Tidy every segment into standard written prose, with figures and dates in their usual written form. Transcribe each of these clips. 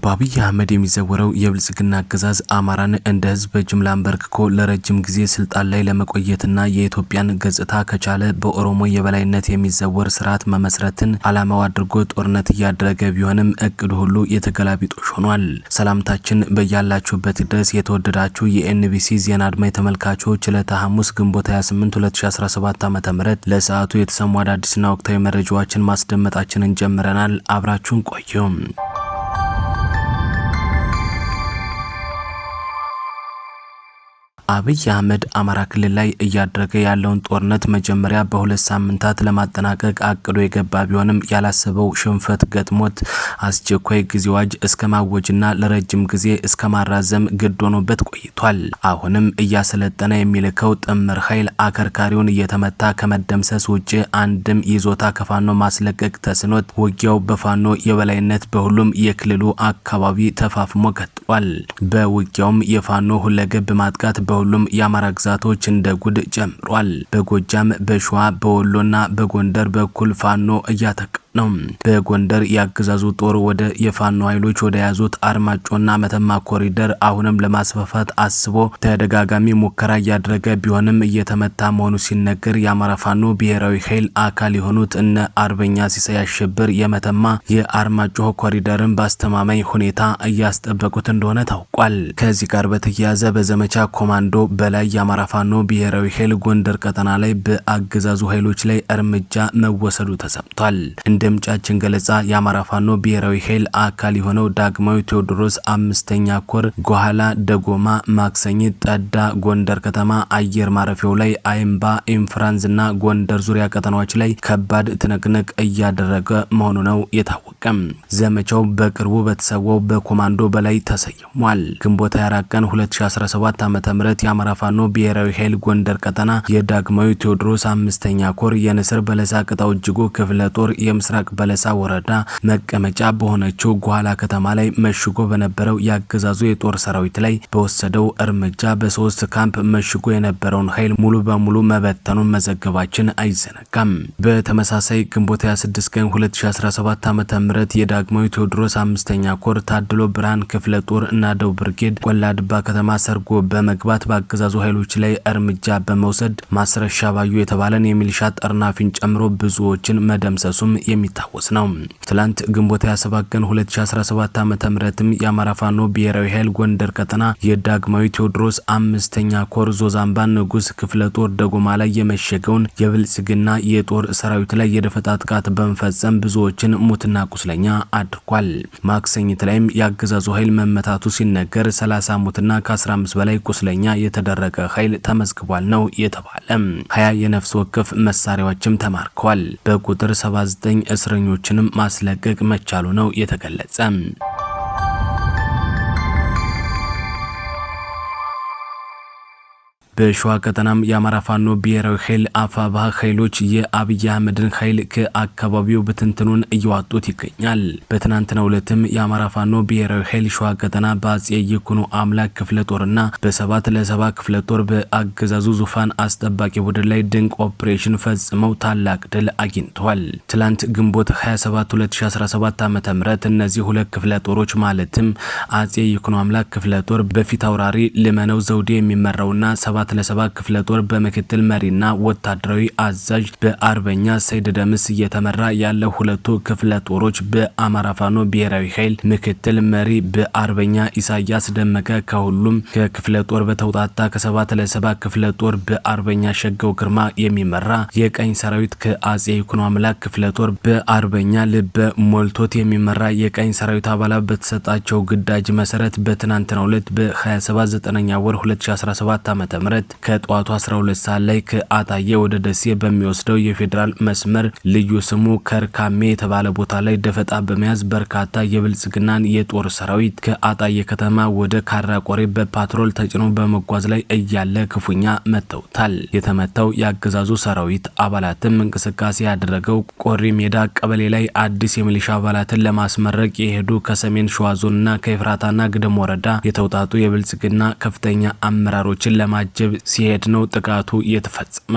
በአብይ አህመድ የሚዘወረው የብልጽግና አገዛዝ አማራን እንደ ህዝብ በጅምላ አንበርክኮ ለረጅም ጊዜ ስልጣን ላይ ለመቆየትና የኢትዮጵያን ገጽታ ከቻለ በኦሮሞ የበላይነት የሚዘወር ስርዓት መመስረትን ዓላማው አድርጎ ጦርነት እያደረገ ቢሆንም እቅዱ ሁሉ የተገላቢጦሽ ሆኗል። ሰላምታችን በያላችሁበት ድረስ የተወደዳችሁ የኤንቢሲ ዜና አድማጭ ተመልካቾች ዕለተ ሐሙስ ግንቦት 28 2017 ዓ.ም ለሰዓቱ የተሰሙ አዳዲስና ወቅታዊ መረጃዎችን ማስደመጣችንን ጀምረናል። አብራችሁን ቆዩ። አብይ አህመድ አማራ ክልል ላይ እያደረገ ያለውን ጦርነት መጀመሪያ በሁለት ሳምንታት ለማጠናቀቅ አቅዶ የገባ ቢሆንም ያላሰበው ሽንፈት ገጥሞት አስቸኳይ ጊዜ አዋጅ እስከ ማወጅና ለረጅም ጊዜ እስከ ማራዘም ግድ ሆኖበት ቆይቷል። አሁንም እያሰለጠነ የሚልከው ጥምር ኃይል አከርካሪውን እየተመታ ከመደምሰስ ውጭ አንድም ይዞታ ከፋኖ ማስለቀቅ ተስኖት ውጊያው በፋኖ የበላይነት በሁሉም የክልሉ አካባቢ ተፋፍሞ ቀጥሏል። በውጊያውም የፋኖ ሁለገብ ማጥቃት በሁሉም የአማራ ግዛቶች እንደ ጉድ ጀምሯል። በጎጃም፣ በሸዋ፣ በወሎና በጎንደር በኩል ፋኖ እያጠቃ ነው። በጎንደር ያገዛዙ ጦር ወደ የፋኖ ኃይሎች ወደ ያዙት አርማጮና መተማ ኮሪደር አሁንም ለማስፋፋት አስቦ ተደጋጋሚ ሙከራ እያደረገ ቢሆንም እየተመታ መሆኑ ሲነገር የአማራ ፋኖ ብሔራዊ ኃይል አካል የሆኑት እነ አርበኛ ሲሳይ አሸብር የመተማ የአርማጮ ኮሪደርን በአስተማማኝ ሁኔታ እያስጠበቁት እንደሆነ ታውቋል። ከዚህ ጋር በተያያዘ በዘመቻ ኮማንዶ በላይ የአማራ ፋኖ ብሔራዊ ኃይል ጎንደር ቀጠና ላይ በአገዛዙ ኃይሎች ላይ እርምጃ መወሰዱ ተሰምቷል። እንደምጫችን ገለጻ የአማራ ፋኖ ብሔራዊ ኃይል አካል የሆነው ዳግማዊ ቴዎድሮስ 5ኛ ኮር ጎሃላ ደጎማ ማክሰኝት ጠዳ ጎንደር ከተማ አየር ማረፊያው ላይ አይምባ ኢንፍራንስና ጎንደር ዙሪያ ቀጠናዎች ላይ ከባድ ትንቅንቅ እያደረገ መሆኑ ነው የታወቀም። ዘመቻው በቅርቡ በተሰዋው በኮማንዶ በላይ ተሰይሟል። ግንቦት 24 ቀን 2017 ዓ.ም የአማራ ፋኖ ብሔራዊ ኃይል ጎንደር ቀጠና የዳግማዊ ቴዎድሮስ 5ኛ ኮር የንስር በለሳ ቅጣው እጅጉ ክፍለ ጦር የምስራቅ በለሳ ወረዳ መቀመጫ በሆነችው ጎሃላ ከተማ ላይ መሽጎ በነበረው ያገዛዙ የጦር ሰራዊት ላይ በወሰደው እርምጃ በ3 ካምፕ መሽጎ የነበረውን ኃይል ሙሉ በሙሉ መበተኑን መዘገባችን አይዘነጋም። በተመሳሳይ ግንቦት 26 ቀን 2017 ዓ.ም የዳግማዊ ቴዎድሮስ 5ኛ ኮር ታድሎ ብርሃን ክፍለ ጦር እና ደው ብርጌድ ቆላድባ ከተማ ሰርጎ በመግባት በአገዛዙ ኃይሎች ላይ እርምጃ በመውሰድ ማስረሻ ባዩ የተባለን የሚሊሻ ጠርናፊን ጨምሮ ብዙዎችን መደምሰሱም የሚታወስ ነው። ትላንት ግንቦት 27 ቀን 2017 ዓ.ም የአማራ ፋኖ ብሔራዊ ኃይል ጎንደር ቀጠና የዳግማዊ ቴዎድሮስ 5ኛ ኮር ዞዛምባ ንጉስ ክፍለ ጦር ደጎማ ላይ የመሸገውን የብልጽግና የጦር ሰራዊት ላይ የደፈጣ ጥቃት በመፈጸም ብዙዎችን ሙትና ቁስለኛ አድርጓል። ማክሰኝት ላይም ያገዛዙ ኃይል መመታቱ ሲነገር 30 ሙትና ከ15 በላይ ቁስለኛ የተደረገ ኃይል ተመዝግቧል ነው የተባለ። 20 የነፍስ ወከፍ መሳሪያዎችም ተማርከዋል። በቁጥር 79 እስረኞችንም ማስለቀቅ መቻሉ ነው የተገለጸ። በሸዋ ቀጠናም የአማራ ፋኖ ብሔራዊ ኃይል አፋባ ኃይሎች የአብይ አህመድን ኃይል ከአካባቢው በትንትኑን እያወጡት ይገኛል። በትናንትናው ዕለትም የአማራ ፋኖ ብሔራዊ ኃይል ሸዋ ቀጠና በአጼ ይኩኖ አምላክ ክፍለ ጦርና በ7 ለ7 ክፍለ ጦር በአገዛዙ ዙፋን አስጠባቂ ቡድን ላይ ድንቅ ኦፕሬሽን ፈጽመው ታላቅ ድል አግኝተዋል። ትላንት ግንቦት 27 2017 ዓ.ም እነዚህ ሁለት ክፍለ ጦሮች ማለትም አጼ ይኩኖ አምላክ ክፍለ ጦር በፊት አውራሪ ልመነው ዘውዴ የሚመራውና 7 ለ7 ክፍለ ጦር በምክትል መሪና ወታደራዊ አዛዥ በአርበኛ ሰይድ ደምስ እየተመራ ያለው ሁለቱ ክፍለ ጦሮች በአማራ ፋኖ ብሔራዊ ኃይል ምክትል መሪ በአርበኛ ኢሳያስ ደመቀ ከሁሉም ከክፍለ ጦር በተውጣጣ ከ7 ለ7 ክፍለ ጦር በአርበኛ ሸገው ግርማ የሚመራ የቀኝ ሰራዊት ከአጼ ይኩኖ አምላክ ክፍለ ጦር በአርበኛ ልበ ሞልቶት የሚመራ የቀኝ ሰራዊት አባላት በተሰጣቸው ግዳጅ መሰረት በትናንትናው ዕለት በ27 9ኛ ወር 2017 ዓ.ም ከጠዋቱ 12 ሰዓት ላይ ከአጣዬ ወደ ደሴ በሚወስደው የፌዴራል መስመር ልዩ ስሙ ከርካሜ የተባለ ቦታ ላይ ደፈጣ በመያዝ በርካታ የብልጽግናን የጦር ሰራዊት ከአጣዬ ከተማ ወደ ካራቆሬ በፓትሮል ተጭኖ በመጓዝ ላይ እያለ ክፉኛ መተውታል። የተመታው የአገዛዙ ሰራዊት አባላትም እንቅስቃሴ ያደረገው ቆሪ ሜዳ ቀበሌ ላይ አዲስ የሚሊሻ አባላትን ለማስመረቅ የሄዱ ከሰሜን ሸዋ ዞንና ከኤፍራታና ግድም ወረዳ የተውጣጡ የብልጽግና ከፍተኛ አመራሮችን ለማጀብ ሊያጀብ ሲሄድ ነው ጥቃቱ የተፈጸመ።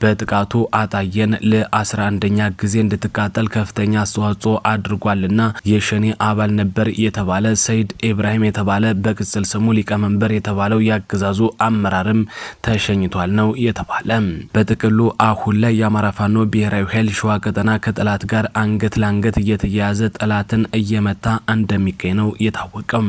በጥቃቱ አጣየን ለ11ኛ ጊዜ እንድትቃጠል ከፍተኛ አስተዋጽኦ አድርጓልና የሸኔ አባል ነበር የተባለ ሰይድ ኢብራሂም የተባለ በቅጽል ስሙ ሊቀመንበር የተባለው ያገዛዙ አመራርም ተሸኝቷል ነው የተባለ። በጥቅሉ አሁን ላይ የአማራ ፋኖ ብሔራዊ ኃይል ሸዋ ቀጠና ከጠላት ጋር አንገት ለአንገት እየተያያዘ ጠላትን እየመታ እንደሚገኝ ነው የታወቀው።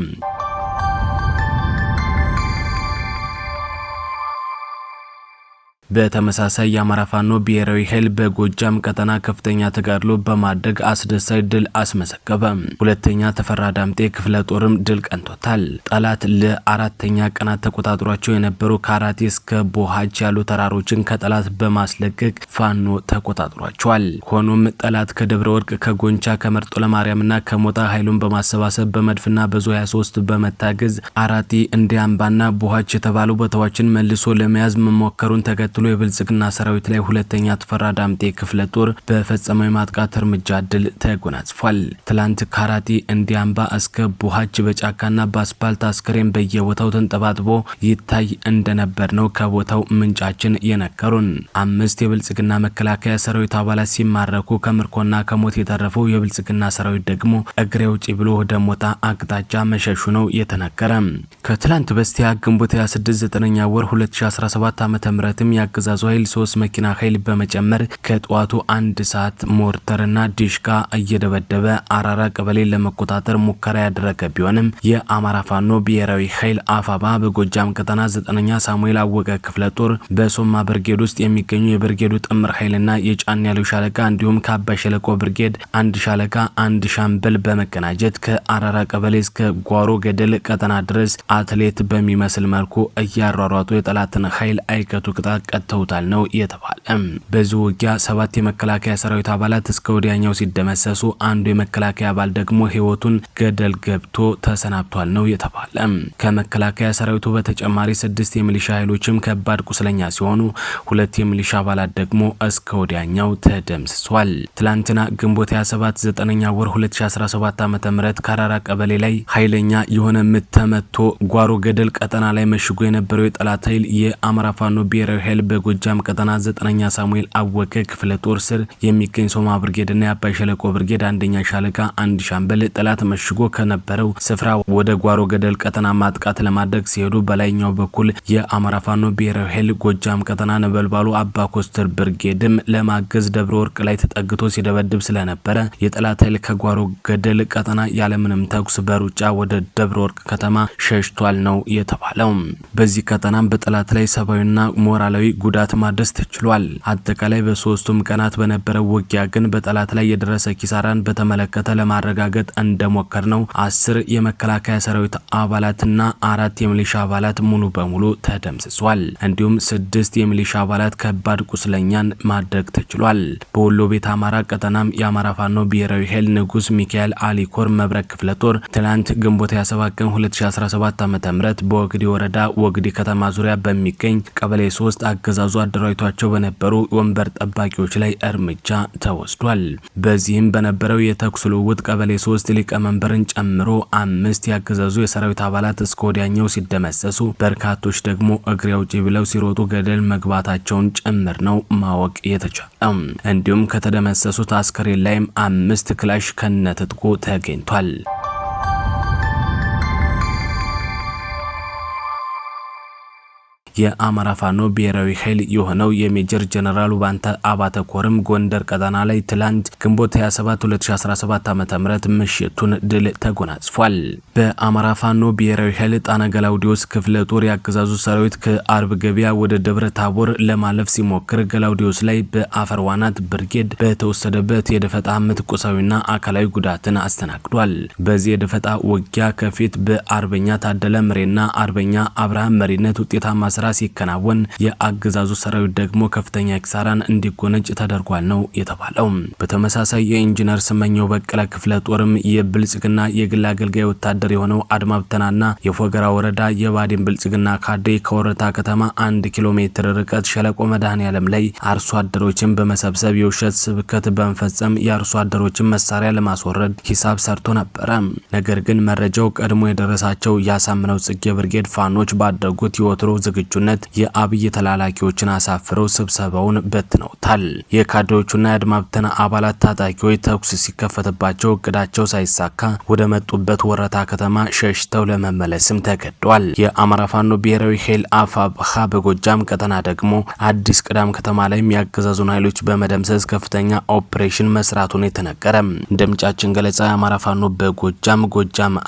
በተመሳሳይ የአማራ ፋኖ ብሔራዊ ኃይል በጎጃም ቀጠና ከፍተኛ ተጋድሎ በማድረግ አስደሳች ድል አስመዘገበ። ሁለተኛ ተፈራ ዳምጤ ክፍለ ጦርም ድል ቀንቶታል። ጠላት ለአራተኛ ቀናት ተቆጣጥሯቸው የነበሩ ከአራቴ እስከ ቦሃች ያሉ ተራሮችን ከጠላት በማስለቀቅ ፋኖ ተቆጣጥሯቸዋል። ሆኖም ጠላት ከደብረ ወርቅ፣ ከጎንቻ፣ ከመርጦ ለማርያምና ከሞጣ ኃይሉን በማሰባሰብ በመድፍና በዙ 23 በመታገዝ አራቴ እንዲያምባና ቦሃች የተባሉ ቦታዎችን መልሶ ለመያዝ መሞከሩን ተከትሎ የብልጽግና ሰራዊት ላይ ሁለተኛ ተፈራ ዳምጤ ክፍለ ጦር በፈጸመው የማጥቃት እርምጃ ድል ተጎናጽፏል። ትላንት ካራቲ እንዲያምባ እስከ ቡሃች በጫካና በአስፓልት አስከሬን በየቦታው ተንጠባጥቦ ይታይ እንደነበር ነው ከቦታው ምንጫችን የነገሩን። 5 የብልጽግና መከላከያ ሰራዊት አባላት ሲማረኩ ከምርኮና ከሞት የተረፈው የብልጽግና ሰራዊት ደግሞ እግሬ ውጪ ብሎ ወደ ሞጣ አቅጣጫ መሸሹ ነው የተነገረ። ከትላንት በስቲያ ግንቦት 26 9ኛ ወር 2017 ዓ.ም ያገዛዙ ኃይል 3 መኪና ኃይል በመጨመር ከጧቱ 1 ሰዓት ሞርተርና ዲሽካ እየደበደበ አራራ ቀበሌ ለመቆጣጠር ሙከራ ያደረገ ቢሆንም የአማራ ፋኖ ብሔራዊ ኃይል አፋባ በጎጃም ቀጠና 9ኛ ሳሙኤል አወቀ ክፍለ ጦር በሶማ ብርጌድ ውስጥ የሚገኙ የብርጌዱ ጥምር ኃይልና የጫን ያለው ሻለቃ እንዲሁም ከአባይ ሸለቆ ብርጌድ 1 ሻለቃ 1 ሻምበል በመቀናጀት ከአራራ ቀበሌ እስከ ጓሮ ገደል ቀጠና ድረስ አትሌት በሚመስል መልኩ እያሯሯጡ የጠላትን ኃይል አይከቱ ቅጣት ቀጥተውታል ነው የተባለ። በዚህ ውጊያ 7 የመከላከያ ሰራዊት አባላት እስከ ወዲያኛው ሲደመሰሱ አንዱ የመከላከያ አባል ደግሞ ህይወቱን ገደል ገብቶ ተሰናብቷል ነው የተባለ። ከመከላከያ ሰራዊቱ በተጨማሪ 6 የሚሊሻ ኃይሎችም ከባድ ቁስለኛ ሲሆኑ 2 የሚሊሻ አባላት ደግሞ እስከ ወዲያኛው ተደምስሷል። ትላንትና ግንቦት 27 9ኛ ወር 2017 ዓ.ም ካራራ ቀበሌ ላይ ኃይለኛ የሆነ ምት ተመቶ ጓሮ ገደል ቀጠና ላይ መሽጎ የነበረው የጠላት ኃይል የአማራ ፋኖ ብሔራዊ ኃይል በጎጃም ቀጠና 9ኛ ሳሙኤል አወቀ ክፍለ ጦር ስር የሚገኝ ሶማ ብርጌድና የአባይ ሸለቆ ብርጌድ 1ኛ ሻለቃ 1 ሻምበል ጠላት መሽጎ ከነበረው ስፍራ ወደ ጓሮ ገደል ቀጠና ማጥቃት ለማድረግ ሲሄዱ በላይኛው በኩል የአማራ ፋኖ ብሔራዊ ኃይል ጎጃም ቀጠና ነበልባሉ አባ ኮስተር ብርጌድም ለማገዝ ደብረ ወርቅ ላይ ተጠግቶ ሲደበድብ ስለነበረ የጠላት ኃይል ከጓሮ ገደል ቀጠና ያለምንም ተኩስ በሩጫ ወደ ደብረ ወርቅ ከተማ ሸሽቷል ነው የተባለው። በዚህ ቀጠና በጠላት ላይ ሰባዊና ሞራላዊ ጉዳት ማድረስ ተችሏል። አጠቃላይ በ3ቱም ቀናት በነበረው ውጊያ ግን በጠላት ላይ የደረሰ ኪሳራን በተመለከተ ለማረጋገጥ እንደሞከር ነው 10 የመከላከያ ሰራዊት አባላትና 4 የሚሊሻ አባላት ሙሉ በሙሉ ተደምስሷል። እንዲሁም 6 የሚሊሻ አባላት ከባድ ቁስለኛን ማድረግ ተችሏል። በወሎ ቤት አማራ ቀጠናም የአማራ ፋኖ ብሔራዊ ኃይል ንጉስ ሚካኤል አሊኮር መብረቅ ክፍለ ጦር ትላንት ግንቦት 27 ቀን 2017 ዓ.ም በወግዲ ወረዳ ወግዲ ከተማ ዙሪያ በሚገኝ ቀበሌ 3 አገዛዙ አደራጅቷቸው በነበሩ ወንበር ጠባቂዎች ላይ እርምጃ ተወስዷል። በዚህም በነበረው የተኩስ ልውውጥ ቀበሌ 3 ሊቀመንበርን ጨምሮ 5 ያገዛዙ የሰራዊት አባላት እስከ ወዲያኛው ሲደመሰሱ በርካቶች ደግሞ እግሬ አውጪ ብለው ሲሮጡ ገደል መግባታቸውን ጭምር ነው ማወቅ የተቻለው። እንዲሁም ከተደመሰሱት አስከሬን ላይም 5 ክላሽ ከነትጥቁ ተገኝቷል። የአማራ ፋኖ ብሔራዊ ኃይል የሆነው የሜጀር ጀነራል ባንታ አባተ ኮርም ጎንደር ቀጠና ላይ ትላንት ግንቦት 27 2017 ዓ.ም ምሽቱን ድል ተጎናጽፏል። በአማራ ፋኖ ብሔራዊ ኃይል ጣና ገላውዲዮስ ክፍለ ጦር ያገዛዙ ሰራዊት ከአርብ ገበያ ወደ ደብረ ታቦር ለማለፍ ሲሞክር ገላውዲዮስ ላይ በአፈር ዋናት ብርጌድ በተወሰደበት የደፈጣ ምት ቁሳዊና አካላዊ ጉዳትን አስተናግዷል። በዚህ የደፈጣ ውጊያ ከፊት በአርበኛ ታደለ ምሬና አርበኛ አብርሃም መሪነት ውጤታማ ስራ ሲከናወን የአገዛዙ ሰራዊት ደግሞ ከፍተኛ ኪሳራን እንዲጎነጭ ተደርጓል ነው የተባለው። በተመሳሳይ የኢንጂነር ስመኘው በቀለ ክፍለ ጦርም የብልጽግና የግል አገልጋይ ወታደር የሆነው አድማ ብተናና የፎገራ ወረዳ የባዲን ብልጽግና ካድሬ ከወረታ ከተማ 1 ኪሎ ሜትር ርቀት ሸለቆ መድኃኔዓለም ላይ አርሶ አደሮችን በመሰብሰብ የውሸት ስብከት በመፈጸም የአርሶ አደሮችን መሳሪያ ለማስወረድ ሂሳብ ሰርቶ ነበረ። ነገር ግን መረጃው ቀድሞ የደረሳቸው ያሳምነው ጽጌ ብርጌድ ፋኖች ባደረጉት የወትሮ ዝግጁ በዝግጁነት የአብይ ተላላኪዎችን አሳፍረው ስብሰባውን በትነውታል። የካድሬዎቹና የአድማ ብተና አባላት ታጣቂዎች ተኩስ ሲከፈትባቸው እቅዳቸው ሳይሳካ ወደ መጡበት ወረታ ከተማ ሸሽተው ለመመለስም ተገደዋል። የአማራ ፋኖ ብሔራዊ ኃይል አፋብኃ በጎጃም ቀጠና ደግሞ አዲስ ቅዳም ከተማ ላይ የሚያገዛዙን ኃይሎች በመደምሰስ ከፍተኛ ኦፕሬሽን መስራቱን የተነገረ። እንደ ምንጫችን ገለጻ የአማራ ፋኖ በጎጃም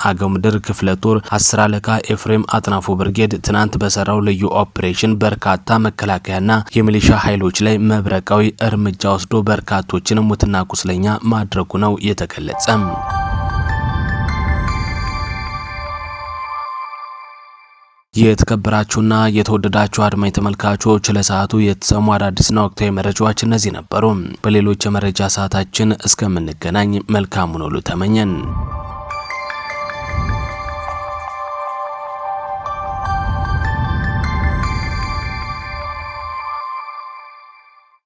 አገው ምድር ክፍለ ጦር 10 አለቃ ኤፍሬም አጥናፉ ብርጌድ ትናንት በሰራው ልዩ ኦፕሬሽን በርካታ መከላከያና የሚሊሻ ኃይሎች ላይ መብረቃዊ እርምጃ ወስዶ በርካቶችን ሙትና ቁስለኛ ማድረጉ ነው የተገለጸ። የተከበራችሁና የተወደዳችሁ አድማጭ ተመልካቾች ለሰዓቱ የተሰሙ አዳዲስና ወቅታዊ መረጃዎች እነዚህ ነበሩ። በሌሎች የመረጃ ሰዓታችን እስከምንገናኝ መልካሙን ሁሉ ተመኘን።